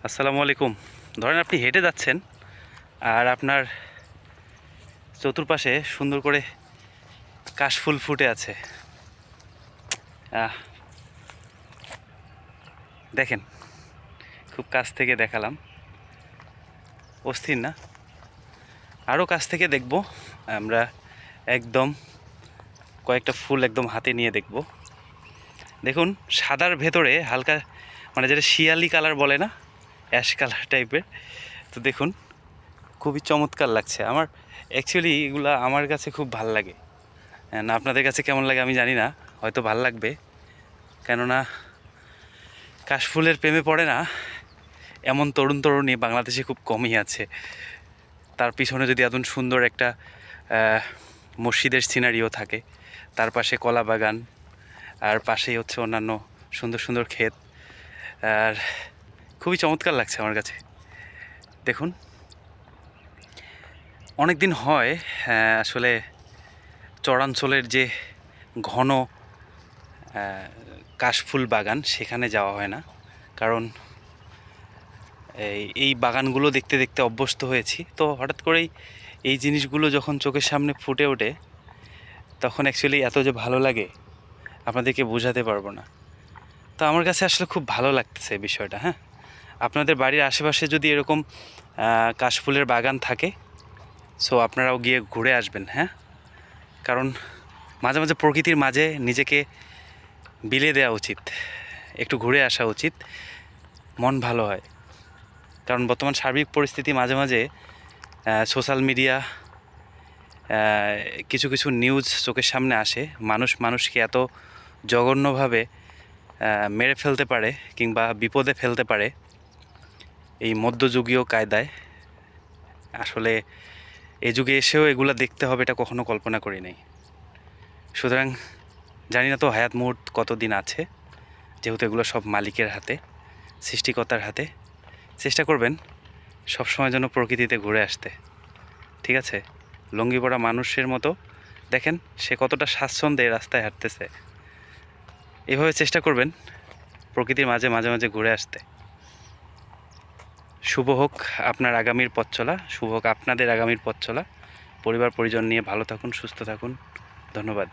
আসসালামু আলাইকুম। ধরেন আপনি হেঁটে যাচ্ছেন আর আপনার চতুর্পাশে সুন্দর করে কাশফুল ফুটে আছে। দেখেন, খুব কাছ থেকে দেখালাম, অস্থির না? আরও কাছ থেকে দেখব আমরা, একদম কয়েকটা ফুল একদম হাতে নিয়ে দেখব। দেখুন, সাদার ভেতরে হালকা মানে যেটা শিয়ালি কালার বলে না, অ্যাশ কালার টাইপের। তো দেখুন, খুবই চমৎকার লাগছে আমার। অ্যাকচুয়ালি এগুলা আমার কাছে খুব ভাল লাগে। না, আপনাদের কাছে কেমন লাগে আমি জানি না, হয়তো ভাল লাগবে। কেননা কাশফুলের প্রেমে পড়ে না এমন তরুণ তরুণী বাংলাদেশে খুব কমই আছে। তার পিছনে যদি এত সুন্দর একটা মসজিদের সিনারিও থাকে, তার পাশে কলা বাগান, আর পাশেই হচ্ছে অন্যান্য সুন্দর সুন্দর ক্ষেত, আর খুবই চমৎকার লাগছে আমার কাছে। দেখুন, অনেক দিন হয় আসলে চরাঞ্চলের যে ঘন কাশফুল বাগান সেখানে যাওয়া হয় না, কারণ এই বাগানগুলো দেখতে দেখতে অভ্যস্ত হয়েছি। তো হঠাৎ করেই এই জিনিসগুলো যখন চোখের সামনে ফুটে ওঠে, তখন অ্যাকচুয়ালি এত যে ভালো লাগে আপনাদেরকে বোঝাতে পারবো না। তো আমার কাছে আসলে খুব ভালো লাগতেছে বিষয়টা। হ্যাঁ, আপনাদের বাড়ির আশেপাশে যদি এরকম কাশফুলের বাগান থাকে, সো আপনারাও গিয়ে ঘুরে আসবেন। হ্যাঁ, কারণ মাঝে মাঝে প্রকৃতির মাঝে নিজেকে বিলিয়ে দেওয়া উচিত, একটু ঘুরে আসা উচিত, মন ভালো হয়। কারণ বর্তমান সার্বিক পরিস্থিতি, মাঝে মাঝে সোশ্যাল মিডিয়া, কিছু কিছু নিউজ চোখের সামনে আসে, মানুষ মানুষকে এত জঘন্যভাবে মেরে ফেলতে পারে কিংবা বিপদে ফেলতে পারে এই মধ্যযুগীয় কায়দায়। আসলে এই যুগে এসেও এগুলো দেখতে হবে, এটা কখনো কল্পনা করি নাই। সুতরাং জানি না তো হায়াত মুহূর্ত কতদিন আছে, যেহেতু এগুলো সব মালিকের হাতে, সৃষ্টিকর্তার হাতে। চেষ্টা করবেন সবসময় যেন প্রকৃতিতে ঘুরে আসতে, ঠিক আছে? লুঙ্গি পরা মানুষের মতো দেখেন সে কতটা স্বাচ্ছন্দ্যে রাস্তায় হাঁটতেছে। এভাবে চেষ্টা করবেন প্রকৃতির মাঝে মাঝে মাঝে ঘুরে আসতে। শুভ হোক আপনার আগামীর পথ চলা, শুভ হোক আপনাদের আগামীর পথ চলা। পরিবার পরিজন নিয়ে ভালো থাকুন, সুস্থ থাকুন। ধন্যবাদ।